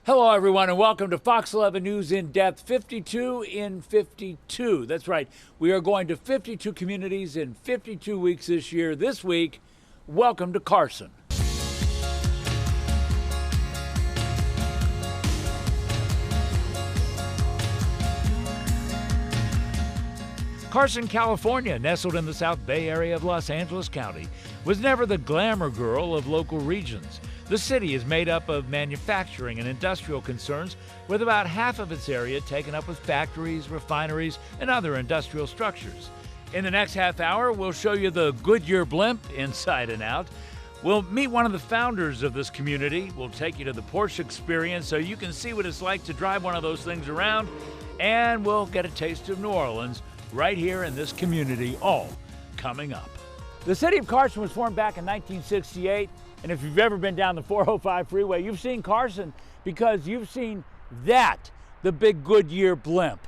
Hello, everyone, and welcome to Fox 11 News In Depth 52 in 52. That's right. We are going to 52 communities in 52 weeks this year. This week, welcome to Carson. Carson, California, nestled in the South Bay area of Los Angeles County, was never the glamour girl of local regions. The city is made up of manufacturing and industrial concerns, with about half of its area taken up with factories, refineries, and other industrial structures. In the next half hour, we'll show you the Goodyear Blimp inside and out. We'll meet one of the founders of this community. We'll take you to the Porsche experience so you can see what it's like to drive one of those things around. And we'll get a taste of New Orleans right here in this community, all coming up. The city of Carson was formed back in 1968. And if you've ever been down the 405 freeway, you've seen Carson because you've seen that, the big Goodyear Blimp.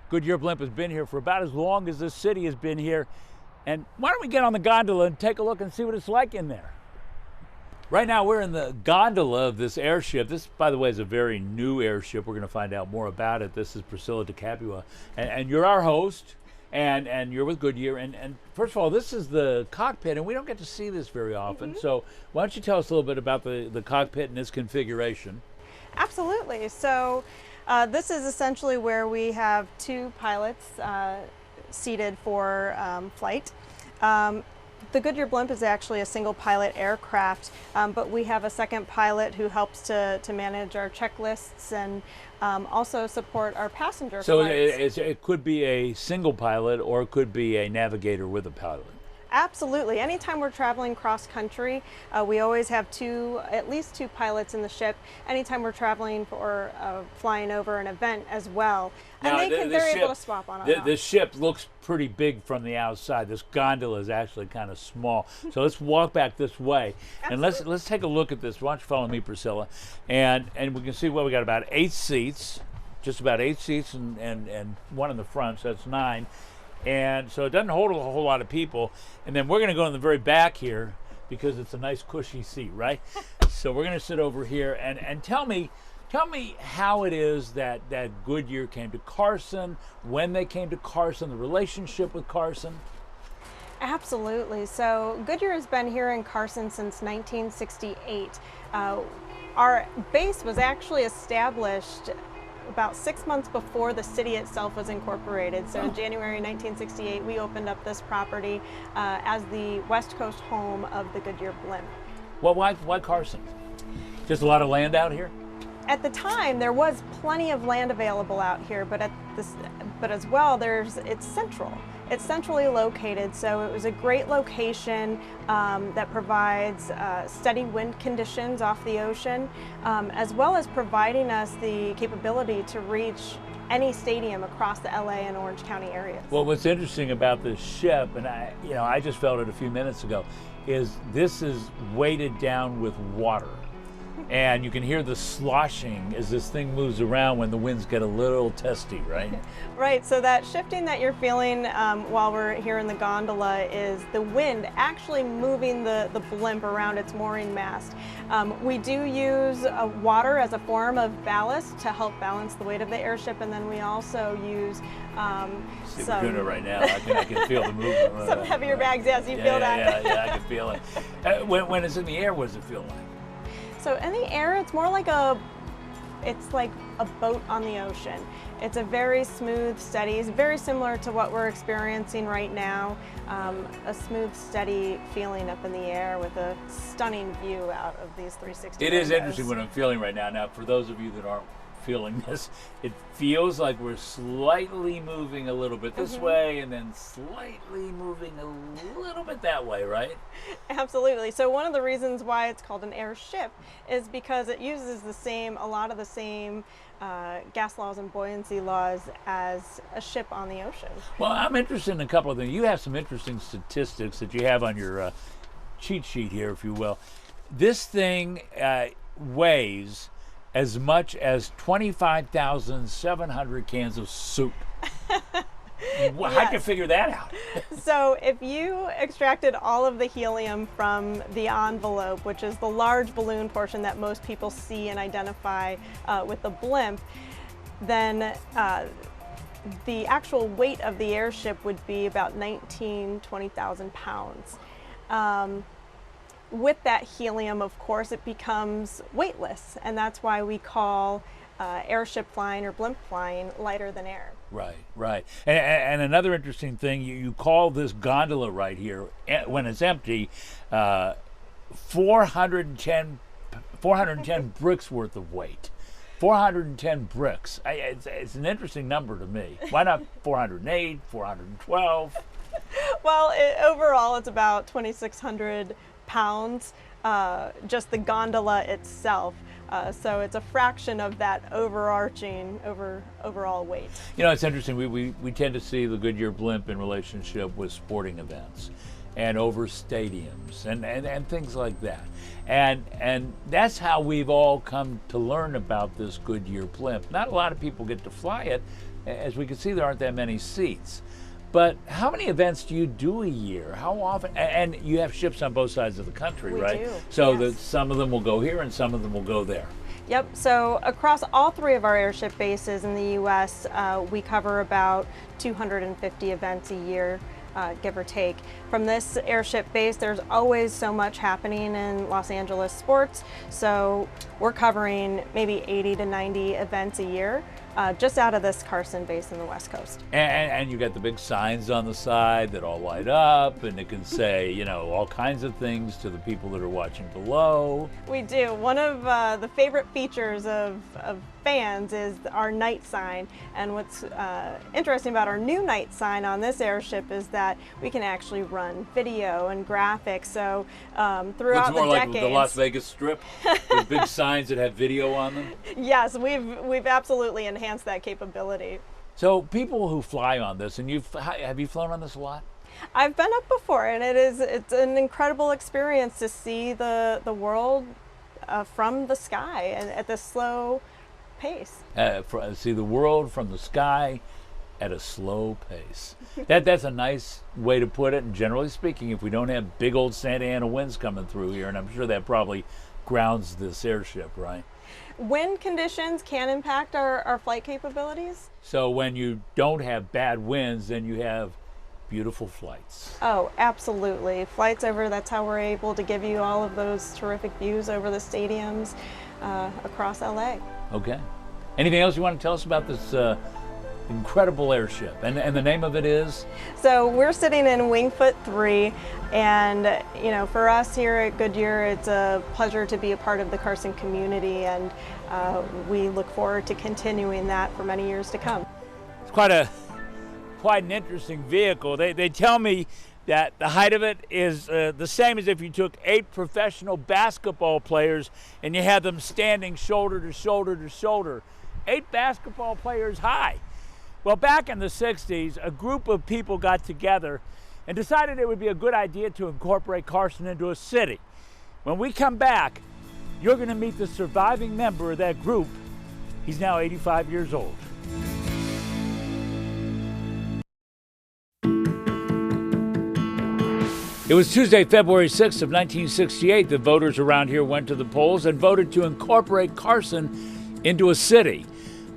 Goodyear Blimp has been here for about as long as this city has been here. And why don't we get on the gondola and take a look and see what it's like in there? Right now we're in the gondola of this airship. This, by the way, is a very new airship. We're going to find out more about it. This is Priscilla DeCapua, and you're our host. And you're with Goodyear, and first of all, this is the cockpit, and we don't get to see this very often. So why don't you tell us a little bit about the cockpit and its configuration? Absolutely. So this is essentially where we have two pilots seated for flight. The Goodyear Blimp is actually a single pilot aircraft, but we have a second pilot who helps to manage our checklists and also support our passenger flights. So it could be a single pilot, or it could be a navigator with a pilot. Absolutely. Anytime we're traveling cross country, we always have at least two pilots in the ship. Anytime we're traveling or flying over an event as well. And now, they're able to swap on and off. The ship looks pretty big from the outside. This gondola is actually kind of small. So let's walk back this way. And let's take a look at this. Why don't you follow me, Priscilla? And we can see, well, we got about 8 seats, just about 8 seats and one in the front, so that's 9. And so it doesn't hold a whole lot of people. And then we're going to go in the very back here because it's a nice cushy seat, right? So we're going to sit over here and tell me how it is that Goodyear came to Carson, when they came to Carson, the relationship with Carson. Absolutely. So Goodyear has been here in Carson since 1968. Our base was actually established about 6 months before the city itself was incorporated. So in January 1968, we opened up this property as the West Coast home of the Goodyear Blimp. Well, why Carson? Just a lot of land out here? At the time, there was plenty of land available out here, but as well, it's central. It's centrally located, so it was a great location that provides steady wind conditions off the ocean, as well as providing us the capability to reach any stadium across the LA and Orange County areas. Well, what's interesting about this ship, and I just felt it a few minutes ago, is this is weighted down with water. And you can hear the sloshing as this thing moves around when the winds get a little testy, right? Right, so that shifting that you're feeling while we're here in the gondola is the wind actually moving the blimp around its mooring mast. We do use water as a form of ballast to help balance the weight of the airship, and then we also use we're doing it right now. I can feel the movement. Some heavier bags, yes, you feel that. Yeah, I can feel it. When it's in the air, what does it feel like? So in the air, it's more like it's like a boat on the ocean. It's a very smooth, steady, it's very similar to what we're experiencing right now. A smooth, steady feeling up in the air with a stunning view out of these 360 It windows. is interesting what I'm feeling right now. Now, for those of you that aren't feeling this, it feels like we're slightly moving a little bit this way and then slightly moving a little bit that way, right? Absolutely. So one of the reasons why it's called an airship is because it uses a lot of the same gas laws and buoyancy laws as a ship on the ocean. Well, I'm interested in a couple of things. You have some interesting statistics that you have on your cheat sheet here, if you will. This thing weighs as much as 25,700 cans of soup. How'd you figure that out? So if you extracted all of the helium from the envelope, which is the large balloon portion that most people see and identify with the blimp, then the actual weight of the airship would be about 20,000 pounds. With that helium, of course, it becomes weightless, and that's why we call airship flying or blimp flying lighter than air. Right, right. And another interesting thing, you call this gondola right here, when it's empty, 410 bricks worth of weight. 410 bricks. It's an interesting number to me. Why not 408, 412? Well, overall, it's about 2,600 pounds, just the gondola itself. So it's a fraction of that overarching overall weight. You know, it's interesting. We tend to see the Goodyear Blimp in relationship with sporting events and over stadiums and things like that. And that's how we've all come to learn about this Goodyear Blimp. Not a lot of people get to fly it. As we can see, there aren't that many seats. But how many events do you do a year? How often? And you have ships on both sides of the country, right? We do. So yes. that some of them will go here and some of them will go there. Yep, so across all three of our airship bases in the U.S., we cover about 250 events a year, give or take. From this airship base, there's always so much happening in Los Angeles sports, so we're covering maybe 80 to 90 events a year. Just out of this Carson base in the West Coast. And you got the big signs on the side that all light up, and it can say, you know, all kinds of things to the people that are watching below. We do. One of the favorite features of fans is our night sign. And what's interesting about our new night sign on this airship is that we can actually run video and graphics. So throughout Looks more the like decades, the Las Vegas Strip with big signs that have video on them. Yes, we've absolutely enhanced that capability. So people who fly on this, and have you flown on this a lot? I've been up before, and it's an incredible experience to see the world from the sky and at this slow pace. See the world from the sky at a slow pace. That's a nice way to put it. And generally speaking, if we don't have big old Santa Ana winds coming through here, and I'm sure that probably grounds this airship, right? Wind conditions can impact our flight capabilities. So when you don't have bad winds, then you have beautiful flights. Oh, absolutely. Flights over, that's how we're able to give you all of those terrific views over the stadiums across LA. Okay. Anything else you want to tell us about this incredible airship? And the name of it is? So we're sitting in Wingfoot 3, and you know, for us here at Goodyear, it's a pleasure to be a part of the Carson community, and we look forward to continuing that for many years to come. It's quite an interesting vehicle. They tell me that the height of it is the same as if you took 8 professional basketball players and you had them standing shoulder to shoulder to shoulder. 8 basketball players high. Well, back in the 60s, a group of people got together and decided it would be a good idea to incorporate Carson into a city. When we come back, you're going to meet the surviving member of that group. He's now 85 years old. It was Tuesday, February 6th of 1968 that voters around here went to the polls and voted to incorporate Carson into a city.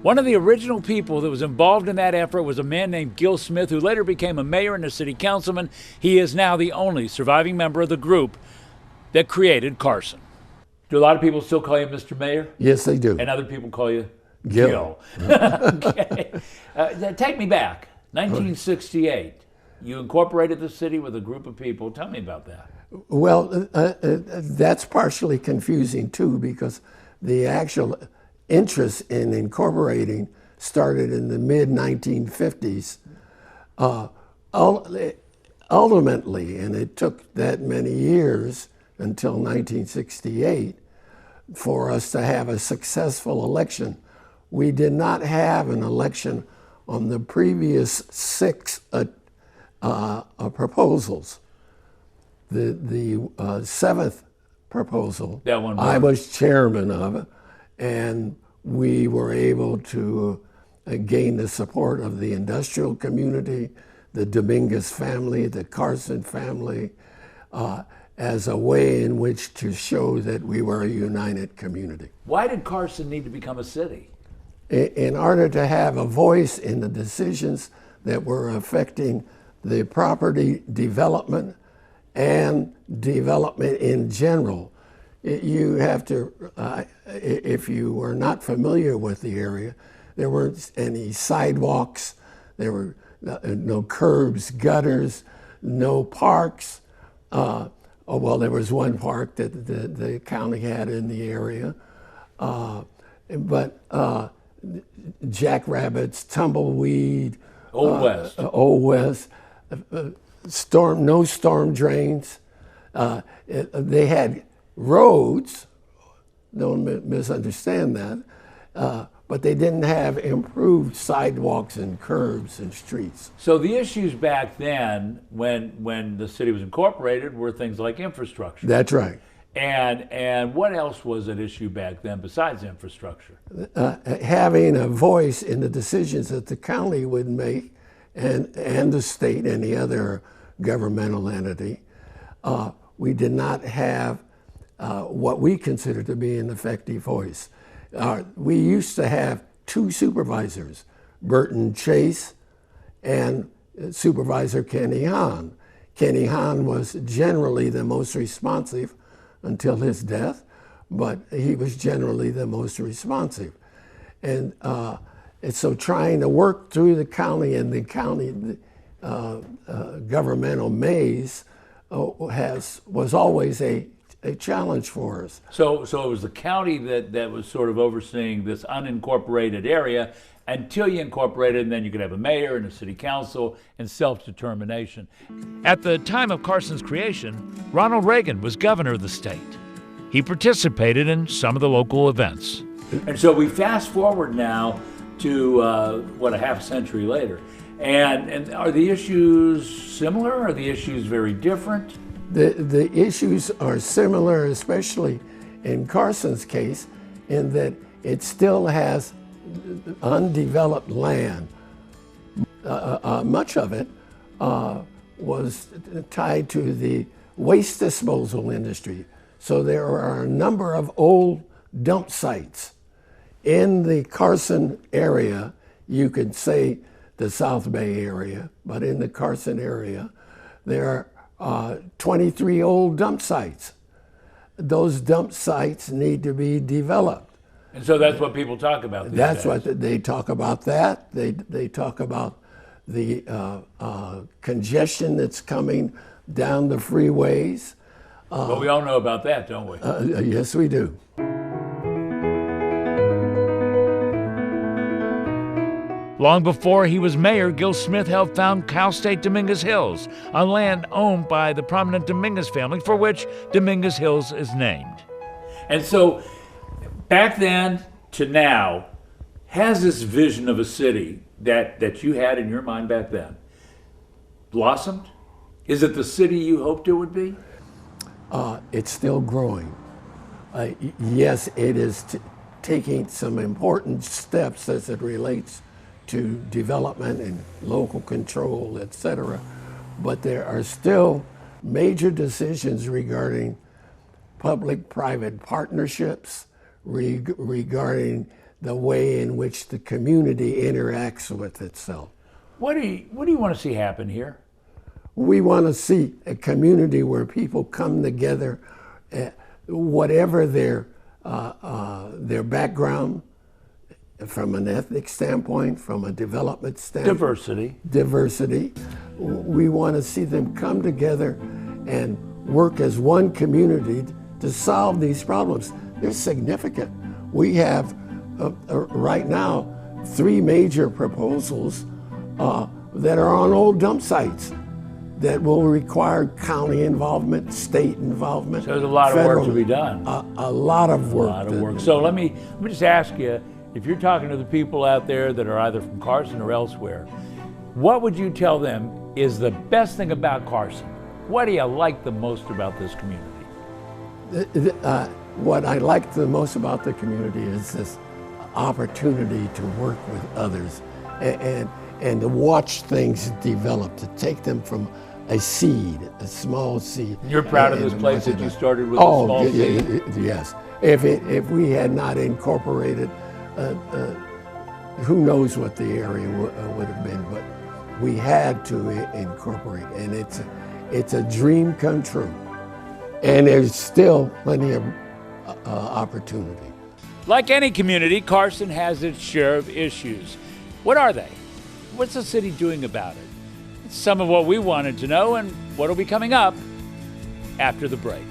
One of the original people that was involved in that effort was a man named Gil Smith, who later became a mayor and a city councilman. He is now the only surviving member of the group that created Carson. Do a lot of people still call you Mr. Mayor? Yes, they do. And other people call you Gil. Okay. Take me back. 1968. You incorporated the city with a group of people. Tell me about that. Well, that's partially confusing too, because the actual interest in incorporating started in the mid-1950s. Ultimately, and it took that many years until 1968 for us to have a successful election. We did not have an election on the previous 6 proposals. The 7th proposal, that one I was chairman of it, and we were able to gained the support of the industrial community, the Dominguez family, the Carson family, as a way in which to show that we were a united community. Why did Carson need to become a city? In order to have a voice in the decisions that were affecting the property development and development in general. You have to, if you were not familiar with the area, there weren't any sidewalks, there were no curbs, gutters, no parks. Well, there was one park that the county had in the area, but jackrabbits, tumbleweed, Old West, no storm drains. They had roads, don't misunderstand that, but they didn't have improved sidewalks and curbs and streets. So the issues back then, when the city was incorporated, were things like infrastructure. That's right. And what else was at issue back then besides infrastructure? Having a voice in the decisions that the county would make, and the state, any other governmental entity. We did not have what we consider to be an effective voice. We used to have two supervisors, Burton Chase and Supervisor Kenny Hahn. Kenny Hahn was generally the most responsive until his death, but he was generally the most responsive. And so trying to work through the county and the county governmental maze was always a challenge for us. So it was the county that was sort of overseeing this unincorporated area until you incorporated, and then you could have a mayor and a city council and self-determination. At the time of Carson's creation, Ronald Reagan was governor of the state. He participated in some of the local events. And so we fast forward now to, a half century later. And are the issues similar? Are the issues very different? The issues are similar, especially in Carson's case, in that it still has undeveloped land. Much of it was tied to the waste disposal industry. So there are a number of old dump sites in the Carson area. You could say the South Bay area, but in the Carson area, there are 23 old dump sites. Those dump sites need to be developed. And so that's what people talk about these That's days. what they talk about. That they talk about the congestion that's coming down the freeways. But we all know about that, don't we? Yes, we do. Long before he was mayor, Gil Smith helped found Cal State Dominguez Hills, a land owned by the prominent Dominguez family for which Dominguez Hills is named. And so back then to now, has this vision of a city that you had in your mind back then blossomed? Is it the city you hoped it would be? It's still growing. Yes, it is taking some important steps as it relates to development and local control, etc. But there are still major decisions regarding public-private partnerships, regarding the way in which the community interacts with itself. What do you want to see happen here? We want to see a community where people come together, whatever their background, from an ethnic standpoint, from a development standpoint. Diversity. We want to see them come together and work as one community to solve these problems. They're significant. We have, right now, 3 major proposals that are on old dump sites that will require county involvement, state involvement. So there's a lot of work to be done. A lot of work. A lot of work. So let me just ask you, if you're talking to the people out there that are either from Carson or elsewhere, what would you tell them is the best thing about Carson? What do you like the most about this community? What I like the most about the community is this opportunity to work with others and to watch things develop, to take them from a seed, a small seed. You're proud of this place that you started with a small seed? Yes. If we had not incorporated, who knows what the area would have been, but we had to incorporate, and it's a dream come true. And there's still plenty of opportunity. Like any community, Carson has its share of issues. What are they? What's the city doing about it? It's some of what we wanted to know, and what'll be coming up after the break.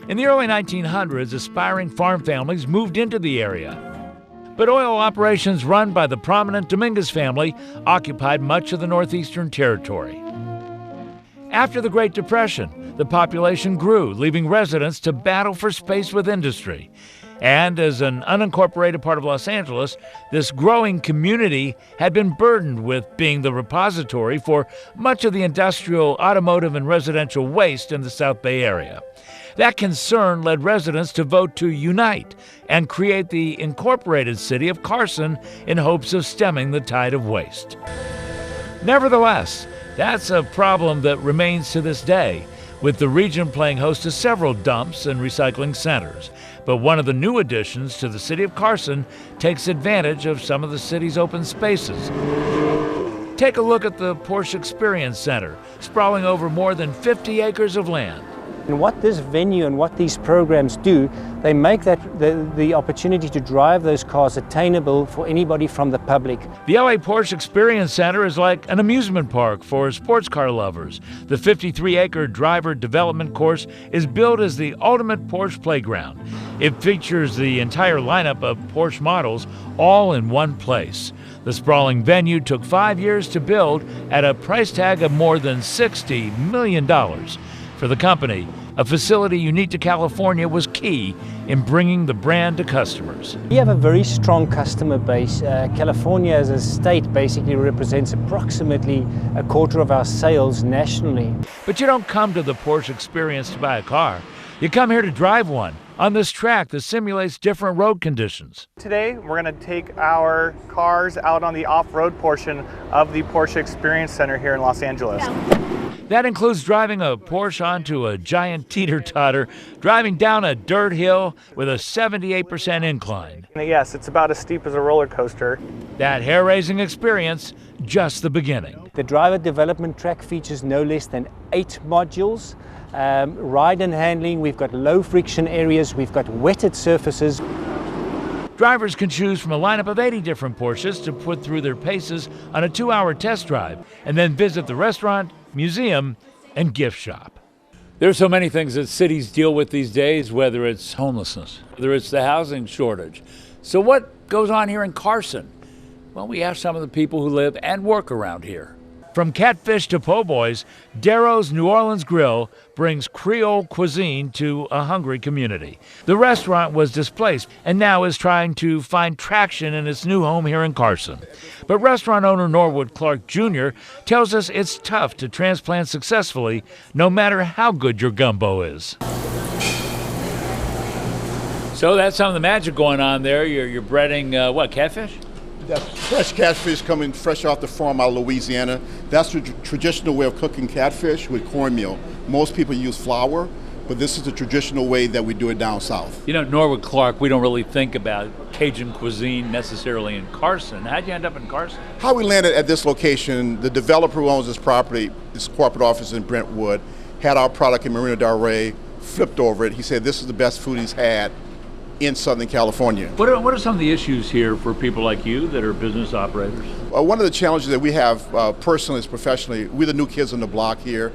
In the early 1900s, aspiring farm families moved into the area. But oil operations run by the prominent Dominguez family occupied much of the northeastern territory. After the Great Depression, the population grew, leaving residents to battle for space with industry. And as an unincorporated part of Los Angeles, this growing community had been burdened with being the repository for much of the industrial, automotive, and residential waste in the South Bay area. That concern led residents to vote to unite and create the incorporated city of Carson in hopes of stemming the tide of waste. Nevertheless, that's a problem that remains to this day, with the region playing host to several dumps and recycling centers. But one of the new additions to the city of Carson takes advantage of some of the city's open spaces. Take a look at the Porsche Experience Center, sprawling over more than 50 acres of land. And what this venue and what these programs do, they make that the opportunity to drive those cars attainable for anybody from the public. The LA Porsche Experience Center is like an amusement park for sports car lovers. The 53-acre driver development course is built as the ultimate Porsche playground. It features the entire lineup of Porsche models all in one place. The sprawling venue took 5 years to build at a price tag of more than $60 million. For the company, a facility unique to California was key in bringing the brand to customers. We have a very strong customer base. California as a state basically represents approximately a quarter of our sales nationally. But you don't come to the Porsche Experience to buy a car. You come here to drive one on this track that simulates different road conditions. Today, we're going to take our cars out on the off-road portion of the Porsche Experience Center here in Los Angeles. That includes driving a Porsche onto a giant teeter-totter, driving down a dirt hill with a 78% incline. Yes, it's about as steep as a roller coaster. That hair-raising experience, just the beginning. The driver development track features no less than 8 modules. Ride and handling, we've got low friction areas, we've got wetted surfaces. Drivers can choose from a lineup of 80 different Porsches to put through their paces on a 2-hour test drive, and then visit the restaurant, museum, and gift shop. There's so many things that cities deal with these days, whether it's homelessness, whether it's the housing shortage. So what goes on here in Carson? Well, we asked some of the people who live and work around here. From catfish to po' boys, Darrow's New Orleans Grill brings Creole cuisine to a hungry community. The restaurant was displaced and now is trying to find traction in its new home here in Carson. But restaurant owner Norwood Clark Jr. tells us it's tough to transplant successfully no matter how good your gumbo is. So that's some of the magic going on there. You're breading, what, catfish? That's fresh catfish coming fresh off the farm out of Louisiana. That's the traditional way of cooking catfish with cornmeal. Most people use flour, but this is the traditional way that we do it down south. You know, Norwood Clark, we don't really think about Cajun cuisine necessarily in Carson. How'd you end up in Carson? How we landed at this location, the developer who owns this property, his corporate office in Brentwood, had our product in Marina Del Rey, flipped over it. He said this is the best food he's had in Southern California. What are some of the issues here for people like you that are business operators? One of the challenges that we have personally and professionally, we're the new kids on the block here.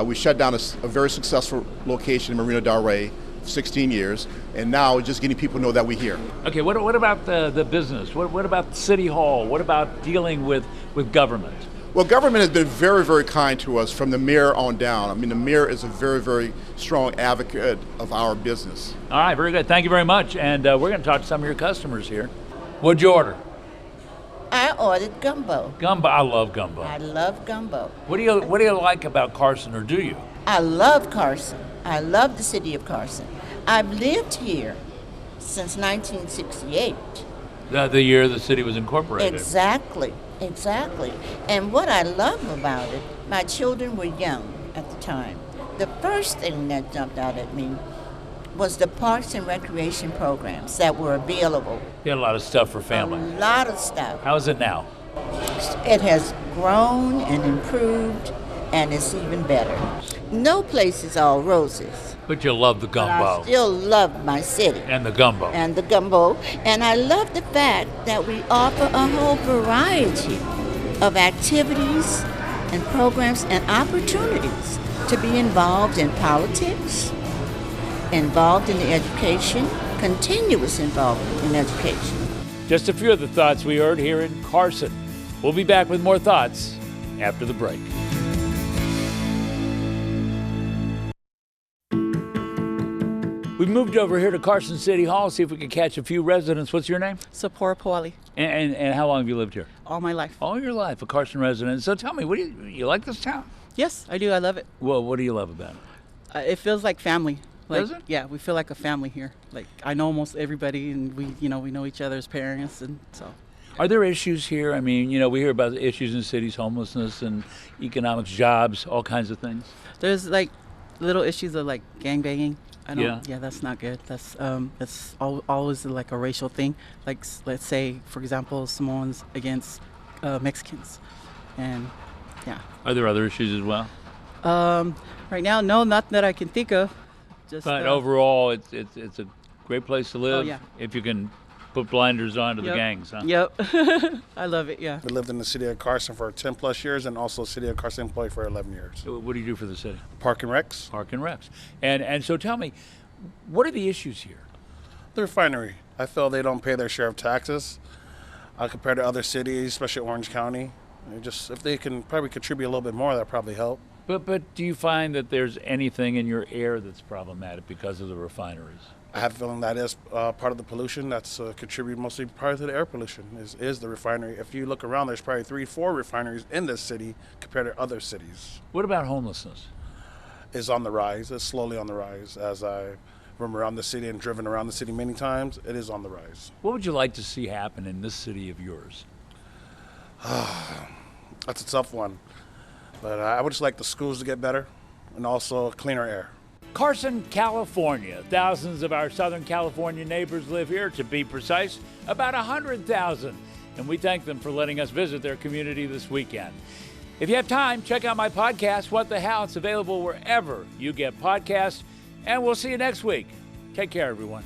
We shut down a very successful location in Marina Del Rey, 16 years, and now just getting people to know that we're here. Okay, what about the business? What about City Hall? What about dealing with government? Well, government has been very, very kind to us from the mayor on down. I mean, the mayor is a very, very strong advocate of our business. All right, very good. Thank you very much. And we're going to talk to some of your customers here. What'd you order? I ordered gumbo. Gumbo. I love gumbo. I love gumbo. What do you like about Carson, or do you? I love Carson. I love the city of Carson. I've lived here since 1968. The year the city was incorporated. Exactly. And what I love about it, my children were young at the time. The first thing that jumped out at me was the parks and recreation programs that were available. You had a lot of stuff for family. A lot of stuff. How is it now? It has grown and improved, and it's even better. No place is all roses. But you love the But gumbo. I still love my city. And the gumbo. And I love the fact that we offer a whole variety of activities and programs and opportunities to be involved in politics, involved in the education, continuous involvement in education. Just a few of the thoughts we heard here in Carson. We'll be back with more thoughts after the break. We've moved over here to Carson City Hall, see if we can catch a few residents. What's your name? Sapora Pawali, And how long have you lived here? all my life. All your life, a Carson resident. So tell me, what do you like this town? Yes, I do. I love it. Well, what do you love about it? It feels like family. Like, Does it? Yeah, we feel like a family here. Like I know almost everybody, and we know each other's parents, and so. Are there issues here? I mean, we hear about issues in cities, homelessness and economics, jobs, all kinds of things. There's like little issues of like gangbanging. Yeah. Yeah, that's not good. It's always like a racial thing. Like let's say, for example, someone's against Mexicans, and yeah. Are there other issues as well? Right now, no, not that I can think of. Just. But overall, it's a great place to live. yeah. If you can put blinders on to the Yep. gangs, huh? Yep. I love it. Yeah. We lived in the city of Carson for 10 plus years and also city of Carson employee for 11 years. So what do you do for the city? Park and Recs, Park and Recs. And so tell me, what are the issues here? the refinery. I feel they don't pay their share of taxes compared to other cities, especially Orange County. If they can probably contribute a little bit more, that'd probably help. But do you find that there's anything in your air that's problematic because of the refineries? I have a feeling that is part of the pollution that's contributed mostly part to the air pollution is the refinery. If you look around, there's probably 3-4 refineries in this city compared to other cities. What about homelessness? It's on the rise. It's slowly on the rise. As I roam around the city and driven around the city many times, it is on the rise. What would you like to see happen in this city of yours? That's a tough one. But I would just like the schools to get better and also cleaner air. Carson, California. Thousands of our Southern California neighbors live here, to be precise, about 100,000. And we thank them for letting us visit their community this weekend. If you have time, check out my podcast, What the Hell? It's available wherever you get podcasts. And we'll see you next week. Take care, everyone.